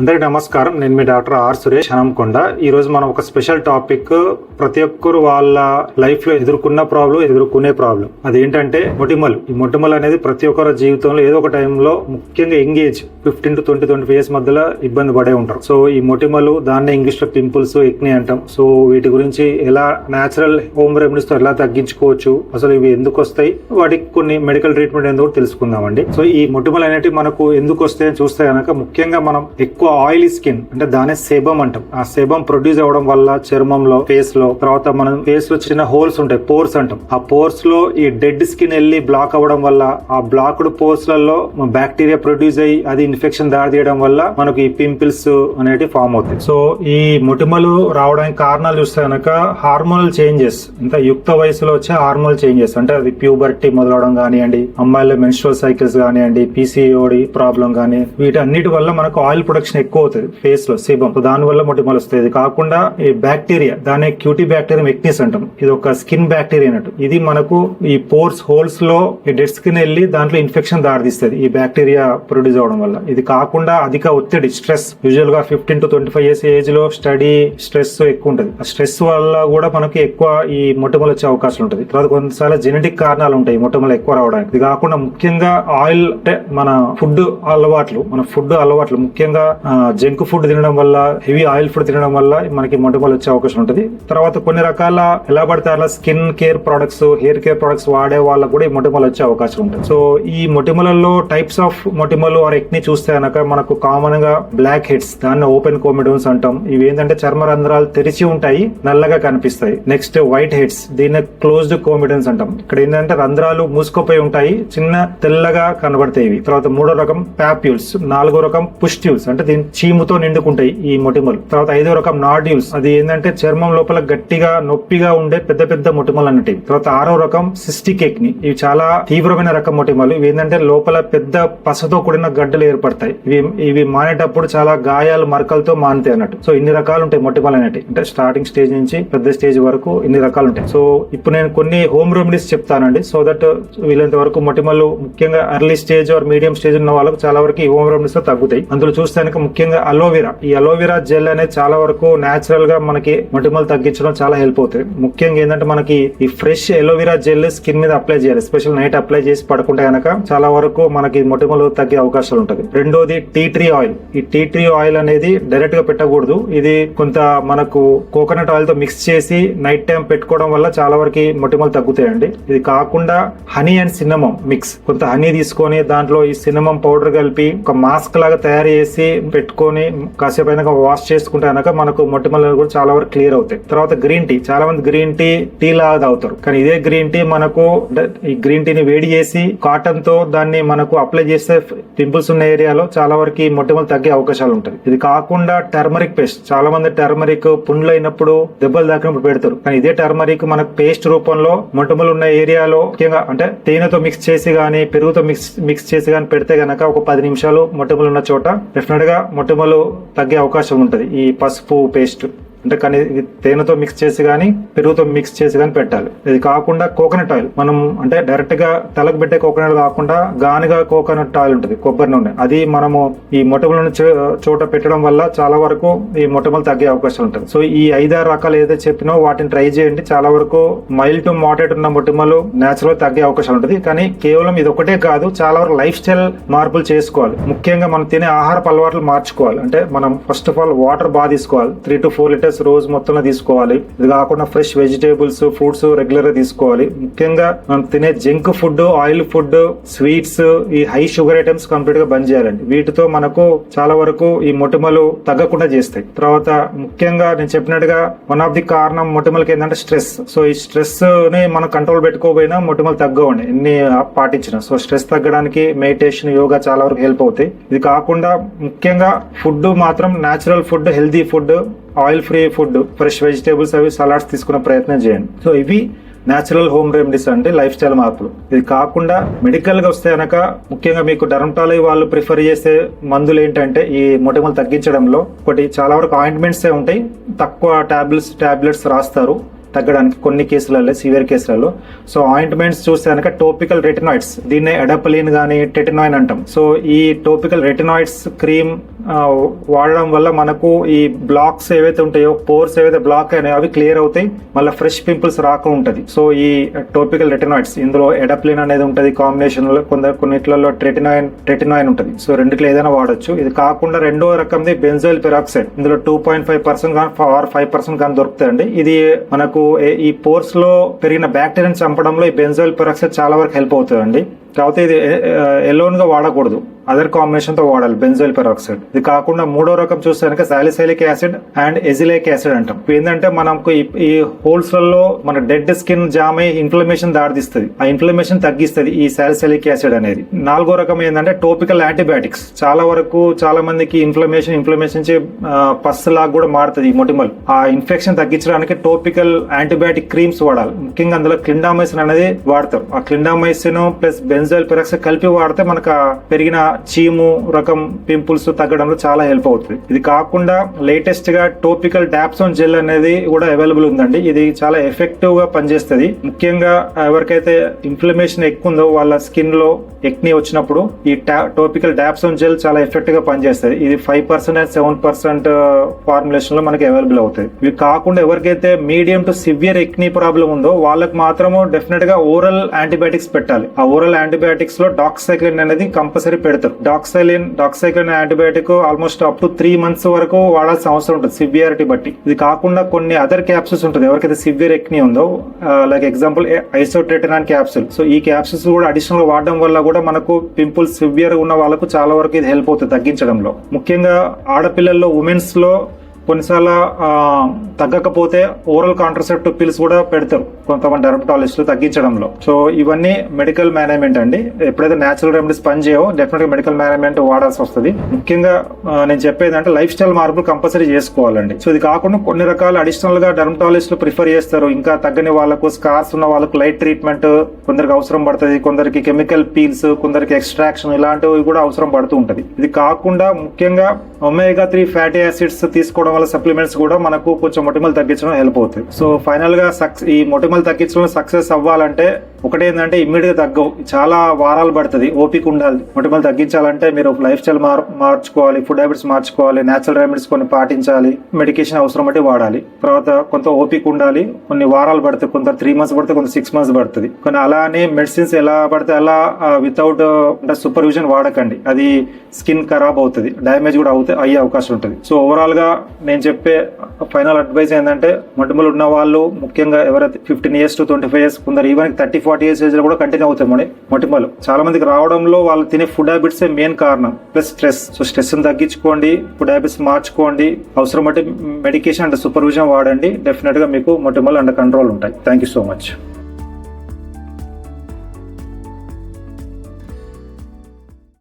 అందరికీ నమస్కారం. నేను మీ డాక్టర్ ఆర్ సురేష్ హనంకొండ. ఈ రోజు మనం ఒక స్పెషల్ టాపిక్, ప్రతి ఒక్కరు వాళ్ళ లైఫ్ లో ఎదుర్కొనే ప్రాబ్లం అదేంటంటే మొటిమలు. ఈ మొటిమలు అనేది ప్రతి ఒక్కరి జీవితంలో ఏదో ఒక టైంలో, ముఖ్యంగా యంగ్ ఏజ్ 15 to 25 ఇయర్స్ మధ్యలో ఇబ్బంది పడే ఉంటారు. సో ఈ మొటిమలు, దాన్ని ఇంగ్లీష్ లో పింపుల్స్, ఎక్ని అంటాం. సో వీటి గురించి ఎలా న్యాచురల్ హోమ్ రెమెడీస్ తో ఎలా తగ్గించుకోవచ్చు, అసలు ఇవి ఎందుకు వస్తాయి, వాటికి కొన్ని మెడికల్ ట్రీట్మెంట్ ఎందుకు తెలుసుకుందామండి. సో ఈ మొటిమలు అనేవి మనకు ఎందుకు వస్తాయని చూస్తే కనుక, ముఖ్యంగా మనం ఎక్కువ ఆయిలీ స్కిన్, అంటే దానే సెబమ్ అంటాం. ఆ సెబమ్ ప్రొడ్యూస్ అవ్వడం వల్ల చర్మంలో, ఫేస్ లో, తర్వాత మనం ఫేస్ లో చిన్న హోల్స్ ఉంటాయి, పోర్స్ అంటాం. ఆ పోర్స్ లో ఈ డెడ్ స్కిన్ వెళ్ళి బ్లాక్ అవ్వడం వల్ల, ఆ బ్లాక్డ్ పోర్స్ లలో బ్యాక్టీరియా ప్రొడ్యూస్ అయ్యి అది ఇన్ఫెక్షన్ దారితీయడం వల్ల మనకు ఈ పింపుల్స్ అనేవి ఫామ్ అవుతాయి. సో ఈ మొటిమలు రావడానికి కారణాలు చూస్తే కనుక, హార్మోనల్ చేంజెస్, ఇంకా యుక్త వయసులో వచ్చే హార్మోనల్ చేంజెస్, అంటే అది ప్యూబర్టీ మొదలవడం కానివ్వండి, అమ్మాయిల మెన్స్ట్రువల్ సైకిల్స్ కానివ్వండి, పీసీఓడి ప్రాబ్లం కానీ, వీటన్నిటి వల్ల మనకు ఆయిల్ ప్రొడక్షన్ ఎక్కువ అవుతుంది ఫేస్ లో, sebum. సో దాని వల్ల మొటిమలు వస్తాయి. ఇది కాకుండా ఈ బ్యాక్టీరియా, దాన్ని క్యూటీ బ్యాక్టీరియం ఎక్నిస్ అంటాం. ఇది ఒక స్కిన్ బ్యాక్టీరియా అన్నట్టు. ఇది మనకు ఈ పోర్స్, హోల్స్ లో ఈ డెడ్ స్కిన్ వెళ్ళి దాంట్లో ఇన్ఫెక్షన్ దారితీస్తుంది ఈ బ్యాక్టీరియా ప్రొడ్యూస్ అవడం వల్ల. ఇది కాకుండా అధిక ఒత్తిడి, స్ట్రెస్, యూజువల్ గా 15 to 25 ఇయర్స్ ఏజ్ లో స్టడీ స్ట్రెస్ ఎక్కువ ఉంటుంది. ఆ స్ట్రెస్ వల్ల కూడా మనకి ఎక్కువ ఈ మొటిమలు వచ్చే అవకాశం ఉంటుంది. తర్వాత కొంతసార్లు జెనెటిక్ కారణాలు ఉంటాయి మొటిమలు ఎక్కువ రావడానికి. ఇది కాకుండా ముఖ్యంగా ఆయిల్, అంటే మన ఫుడ్ అలవాట్లు, ముఖ్యంగా జంక్ ఫుడ్ తినడం వల్ల, హెవీ ఆయిల్ ఫుడ్ తినడం వల్ల మనకి మొటిమలు వచ్చే అవకాశం ఉంటుంది. తర్వాత కొన్ని రకాల ఎలా పడితే అలా skin care products, hair care products వాడే వాళ్ళకు కూడా ఈ మొటిమలు వచ్చే అవకాశం ఉంటుంది. సో ఈ మొటిమలలో టైప్స్ ఆఫ్ మొటిమలు ఆర్ ఎక్ని చూస్తే కనుక, మనకు కామన్ గా బ్లాక్ హెడ్స్, దాన్ని ఓపెన్ కోమిడోన్స్ అంటాం. ఇవి ఏంటంటే చర్మ రంధ్రాలు తెరిచి ఉంటాయి, నల్లగా కనిపిస్తాయి. నెక్స్ట్ వైట్ హెడ్స్, దీన్ని క్లోజ్డ్ కోమిడోన్స్ అంటాం. ఇక్కడ ఏంటంటే రంధ్రాలు మూసుకుపోయి ఉంటాయి, చిన్న తెల్లగా కనబడతాయి ఇవి. తర్వాత మూడో రకం ప్యాప్యూల్స్, నాలుగో రకం పుస్ట్యూల్స్, అంటే దీని చీముతో నిండుకుంటాయి ఈ మొటిమలు. తర్వాత ఐదో రకం నాడ్యూల్స్, అది ఏంటంటే చర్మం లోపల గట్టిగా నొప్పిగా ఉండే పెద్ద పెద్ద మొటిమలు అన్నట్టు. తర్వాత ఆరో రకం సిస్టిక్ ఎక్ని, ఇవి చాలా తీవ్రమైన రకం మొటిమలు. ఇవి ఏంటంటే లోపల పెద్ద పసతో కూడిన గడ్డలు ఏర్పడతాయి. ఇవి మానేటప్పుడు చాలా గాయాలు, మరకలతో మానుతాయి అన్నట్టు. సో ఇన్ని రకాలు ఉంటాయి మొటిమలు అనేవి. అంటే స్టార్టింగ్ స్టేజ్ నుంచి పెద్ద స్టేజ్ వరకు ఇన్ని రకాలు ఉంటాయి. సో ఇప్పుడు నేను కొన్ని హోమ్ రెమెడీస్ చెప్తానండి, సో దట్ వీళ్ళంత వరకు మొటిమలు, ముఖ్యంగా early stage are medium stage ఉన్న వాళ్ళకు చాలా వరకు ఈ హోమ్ రెమెడీస్ తో తగ్గుతాయి. అందులో చూస్తే ముఖ్యంగా అలోవెరా, ఈ అలోవెరా జెల్ అనేది చాలా వరకు నేచురల్ గా మనకి మొటిమలు తగ్గించడం చాలా హెల్ప్ అవుతుంది. ముఖ్యంగా ఏంటంటే మనకి ఈ ఫ్రెష్ అలోవెరా జెల్ స్కిన్ మీద అప్లై చేయాలి, స్పెషల్ నైట్ అప్లై చేసి పడుకుంటే కనుక చాలా వరకు మనకి మొటిమలు తగ్గే అవకాశాలు ఉంటుంది. రెండోది టీ ట్రీ ఆయిల్. ఈ టీ ట్రీ ఆయిల్ అనేది డైరెక్ట్ గా పెట్టకూడదు. ఇది కొంత మనకు కోకోనట్ ఆయిల్ తో మిక్స్ చేసి నైట్ టైం పెట్టుకోవడం వల్ల చాలా వరకు మొటిమలు తగ్గుతాయండి. ఇది కాకుండా హనీ అండ్ సిన్నమమ్ మిక్స్, కొంత హనీ తీసుకొని దాంట్లో ఈ సిన్నమమ్ పౌడర్ కలిపి ఒక మాస్క్ లాగా తయారు చేసి పెట్టుకొని కాసేపు అయినా వాష్ చేసుకుంటే కనుక మనకు మొటిమలు కూడా చాలా వరకు క్లియర్ అవుతాయి. తర్వాత గ్రీన్ టీ, చాలా మంది గ్రీన్ టీ లాగా తాగుతారు, కానీ ఇదే గ్రీన్ టీ మనకు, ఈ గ్రీన్ టీని వేడి చేసి కాటన్ తో దాన్ని మనకు అప్లై చేస్తే పింపుల్స్ ఉన్న ఏరియాలో చాలా వరకు మొటిమలు తగ్గే అవకాశాలు ఉంటాయి. ఇది కాకుండా టర్మరిక్ పేస్ట్, చాలా మంది టర్మరిక్ పుండ్లు అయినప్పుడు, దెబ్బలు తాకినప్పుడు పెడతారు, కానీ ఇదే టర్మరిక్ మనకు పేస్ట్ రూపంలో మొటిమలు ఉన్న ఏరియాలో, ముఖ్యంగా అంటే తేనెతో మిక్స్ చేసి గానీ, పెరుగుతో మిక్స్ చేసి గానీ పెడితే గనక ఒక 10 నిమిషాలు మొటిమలు ఉన్న చోట డెఫినెట్ గా మొటిమలు తగ్గే అవకాశం ఉంటది. ఈ పసుపు పేస్ట్ అంటే, కానీ ఇది తేనెతో మిక్స్ చేసి గానీ, పెరుగుతో మిక్స్ చేసి గానీ పెట్టాలి. ఇది కాకుండా కోకోనట్ ఆయిల్, మనం అంటే డైరెక్ట్ గా తలకు పెట్టే కోకోనట్ కాకుండా గానుగా కోకోనట్ ఆయిల్ ఉంటుంది, కొబ్బరి నూనె, అది మనము ఈ మొటిమలను చోట పెట్టడం వల్ల చాలా వరకు ఈ మొటిమలు తగ్గే అవకాశం ఉంటుంది. సో ఈ 5-6 రకాలు ఏదైతే చెప్పినో వాటిని ట్రై చేయండి. చాలా వరకు మైల్డ్ టు మోడరేట్ ఉన్న మొటిమలు నేచురల్ తగ్గే అవకాశం ఉంటుంది. కానీ కేవలం ఇది ఒకటే కాదు, చాలా వరకు లైఫ్ స్టైల్ మార్పులు చేసుకోవాలి. ముఖ్యంగా మనం తినే ఆహారపు అలవాట్లు మార్చుకోవాలి. అంటే మనం ఫస్ట్ ఆఫ్ ఆల్ వాటర్ బాగా తీసుకోవాలి, 3 to 4 లీటర్స్ రోజు మొత్తంలో తీసుకోవాలి. ఇది కాకుండా ఫ్రెష్ వెజిటేబుల్స్, ఫ్రూట్స్ రెగ్యులర్ గా తీసుకోవాలి. ముఖ్యంగా మనం తినే junk food, oil food, sweets, ఈ హై షుగర్ ఐటమ్స్ కంప్లీట్ గా బంద్ చేయాలండి. వీటితో మనకు చాలా వరకు ఈ మొటిమలు తగ్గకుండా చేస్తాయి. తర్వాత ముఖ్యంగా నేను చెప్పినట్టుగా వన్ ఆఫ్ ది కారణం మొటిమలకి ఏంటంటే స్ట్రెస్. సో ఈ స్ట్రెస్ ని మనం కంట్రోల్ పెట్టుకోకపోయినా మొటిమలు తగ్గవండి ఎన్ని పాటించినా. సో స్ట్రెస్ తగ్గడానికి మెడిటేషన్, యోగా చాలా వరకు హెల్ప్ అవుతాయి. ఇది కాకుండా ముఖ్యంగా ఫుడ్ మాత్రం natural food, healthy food, oil free food, fresh vegetables, అవి సలాడ్స్ తీసుకునే ప్రయత్నం చేయండి. సో ఇవి నేచురల్ హోమ్ రెమెడీస్ అంటే లైఫ్ స్టైల్ మార్పులు. ఇది కాకుండా మెడికల్ గా వస్తే కనుక, ముఖ్యంగా మీకు డెర్మటాలజీ వాళ్ళు ప్రిఫర్ చేసే మందులు ఏంటంటే ఈ మొటిమలు తగ్గించడంలో ఒకటి, చాలా వరకు ఆయింట్మెంట్స్ ఉంటాయి, తక్కువ టాబ్లెట్స్ రాస్తారు. తగ్గడానికి కొన్ని కేసులలో, సివియర్ కేసులలో. సో ఆయింట్మెంట్స్ చూస్తే కనుక టోపికల్ రెటినాయిడ్స్, దీన్నే ఎడపలిన్ కానీ టెటినాయిన్ అంటాం. సో ఈ టోపికల్ రెటినాయిడ్స్ క్రీమ్ వాడడం వల్ల మనకు ఈ బ్లాక్స్ ఏవైతే ఉంటాయో, పోర్స్ ఏవైతే బ్లాక్ అయినాయో అవి క్లియర్ అవుతాయి, మళ్ళీ ఫ్రెష్ పింపుల్స్ రాకుండా ఉంటుంది. సో ఈ టోపికల్ రెటినాయిడ్స్, ఇందులో ఎడప్లిన్ అనేది ఉంటుంది కాంబినేషన్ లో, కొన్నిట్లలో ట్రెటినాయిన్ ఉంటుంది. సో రెండిట్లో ఏదైనా వాడొచ్చు. ఇది కాకుండా రెండో రకంది బెంజోయిల్ పెరాక్సైడ్, ఇందులో 2.5% కానీ 5% కానీ దొరుకుతాయండి. ఇది మనకు ఈ పోర్స్ లో పెరిగిన బ్యాక్టీరియాని చంపడంలో ఈ బెంజోయిల్ పెరాక్సైడ్ చాలా వరకు హెల్ప్ అవుతుందండి. కాకపోతే ఇది ఎలోన్ గా వాడకూడదు, అదర్ కాంబినేషన్ తో వాడాలి బెంజోయిల్ పెరాక్సైడ్. ఇది కాకుండా మూడో రకం చూస్తే కనుక సాలిసైలిక్ యాసిడ్ అండ్ ఎజిలిక్ యాసిడ్ అంటాం. ఏంటంటే మనకు ఈ హోల్స్ లలో మన డెడ్ స్కిన్ జామ్ అయ్యి ఇన్ఫ్లమేషన్ దారితీస్తుంది, ఆ ఇన్ఫ్లమేషన్ తగ్గిస్తుంది ఈ సాలిసైలిక్ యాసిడ్ అనేది. నాలుగో రకం ఏంటంటే టోపికల్ యాంటీబయాటిక్స్. చాలా వరకు చాలా మందికి ఇన్ఫ్లమేషన్ పస్ లాగా కూడా మారుతుంది ఈ మొటిమల్. ఆ ఇన్ఫెక్షన్ తగ్గించడానికి టోపికల్ యాంటీబయాటిక్ క్రీమ్స్ వాడాలి. ముఖ్యంగా అందులో క్లిండామైసిన్ అనేది వాడతారు. ఆ క్లిండామైసిన్ ప్లస్ బెంజోయిల్ పెరాక్సైడ్ కలిపి వాడితే మనకు పెరిగిన చీము రకం పింపుల్స్ తగ్గడంలో చాలా హెల్ప్ అవుతుంది. ఇది కాకుండా లేటెస్ట్ గా టోపికల్ డాప్సోన్ జెల్ అనేది కూడా అవైలబుల్ ఉందండి. ఇది చాలా ఎఫెక్టివ్ గా పనిచేస్తుంది. ముఖ్యంగా ఎవరికైతే ఇన్ఫ్లమేషన్ ఎక్కువ ఉందో వాళ్ళ స్కిన్ లో ఎక్ని వచ్చినప్పుడు ఈ టోపికల్ డాప్సోన్ జెల్ చాలా ఎఫెక్టివ్ గా పనిచేస్తుంది. ఇది 5% అండ్ 7% ఫార్ములేషన్ లో మనకి అవైలబుల్ అవుతుంది. ఇవి కాకుండా ఎవరికైతే మీడియం టు సివియర్ ఎక్ని ప్రాబ్లం ఉందో వాళ్ళకి మాత్రము డెఫినెట్ గా ఓరల్ యాంటీబయాటిక్స్ పెట్టాలి. ఆ ఓరల్ యాంటీబయాటిక్స్ లో డాక్సైక్లిన్ అనేది కంపల్సరీ పెడతారు. Doxycycline antibiotic almost up to 3 months వరకు వాడాల్సిన అవసరం ఉంటుంది సివియారిటీ బట్టి. ఇది కాకుండా కొన్ని అదర్ క్యాప్సూల్స్ ఉంటుంది ఎవరికైతే సివియర్ ఎక్ని ఉందో, లైక్ ఎగ్జాంపుల్ ఐసోట్రెటినాన్ క్యాప్సూల్. సో ఈ క్యాప్సూల్స్ కూడా అడిషనల్ గా వాడడం వల్ల కూడా మనకు పింపుల్స్ సివియర్ ఉన్న వాళ్ళకు చాలా వరకు ఇది హెల్ప్ అవుతుంది తగ్గించడంలో. ముఖ్యంగా ఆడపిల్లల్లో, ఉమెన్స్ లో కొన్నిసార్లు తగ్గకపోతే ఓరల్ కాంట్రసెప్టివ్ పిల్స్ కూడా పెడతారు కొంతమంది డెర్మటాలజిస్టులు తగ్గించడంలో. సో ఇవన్నీ మెడికల్ మేనేజ్మెంట్ అండి. ఎప్పుడైతే న్యాచురల్ రెమెడీస్ పనిచేయవో డెఫినెట్ గా మెడికల్ మేనేజ్మెంట్ వాడాల్సి వస్తుంది. ముఖ్యంగా నేను చెప్పేది అంటే లైఫ్ స్టైల్ మార్పులు కంపల్సరీ చేసుకోవాలండి. సో ఇది కాకుండా కొన్ని రకాల అడిషనల్ గా డెర్మటాలజిస్టులు ప్రిఫర్ చేస్తారు. ఇంకా తగ్గని వాళ్ళకు, స్కార్స్ ఉన్న వాళ్ళకు లైట్ ట్రీట్మెంట్ కొందరికి అవసరం పడుతుంది, కొందరికి కెమికల్ పీల్స్, కొందరికి ఎక్స్ట్రాక్షన్, ఇలాంటివి కూడా అవసరం పడుతూ ఉంటది. ఇది కాకుండా ముఖ్యంగా ఒమేగా 3 ఫ్యాటీ యాసిడ్స్ తీసుకోవడం వల్ల సప్లిమెంట్స్ కూడా మనకు కొంచెం మొటిమలు తగ్గించడం హెల్ప్ అవుతుంది. సో ఫైనల్ గా ఈ మొటిమలు తగ్గించడంలో సక్సెస్ అవ్వాలంటే ఒకటేంటంటే ఇమ్మీడియట్ గా తగ్గవు, చాలా వారాలు పడుతుంది, ఓపిక ఉండాలి. మొటిమలు తగ్గించాలంటే మీరు లైఫ్ స్టైల్ మార్చుకోవాలి, ఫుడ్ హ్యాబిట్స్ మార్చుకోవాలి, నేచురల్ రెమెడీస్ కొన్ని పాటించాలి, మెడికేషన్ అవసరం బట్టి వాడాలి. తర్వాత కొంత ఓపిక ఉండాలి, కొన్ని వారాలు పడుతుంది, కొంత 3 months పడుతుంది, కొంత 6 months పడుతుంది. కానీ అలానే మెడిసిన్స్ ఎలా పడితే అలా వితౌట్ సూపర్విజన్ వాడకండి, అది స్కిన్ ఖరాబ్ అవుతుంది, డ్యామేజ్ కూడా అయ్యే అవకాశం ఉంటుంది. సో ఓవరాల్ గా నేను చెప్పే ఫైనల్ అడ్వైస్ ఏంటంటే మొటిమలు ఉన్న వాళ్ళు, ముఖ్యంగా ఎవరైతే 15 years to 25 years, కొందరు ఈవెన్ 30-40 years ఏజ్ లో కూడా కంటిన్యూ అవుతాయి మొటిమలు. చాలా మందికి రావడంలో వాళ్ళు తినే ఫుడ్ హ్యాబిట్స్ మెయిన్ కారణం, ప్లస్ స్ట్రెస్. సో స్ట్రెస్ తగ్గించుకోండి, ఫుడ్ హ్యాబిట్స్ మార్చుకోండి, అవసరం బట్టి మెడికేషన్ అండ్ సూపర్విజన్ వాడండి. డెఫినెట్ గా మీకు మొటిమలు అండర్ కంట్రోల్ ఉంటాయి. Thank you so much.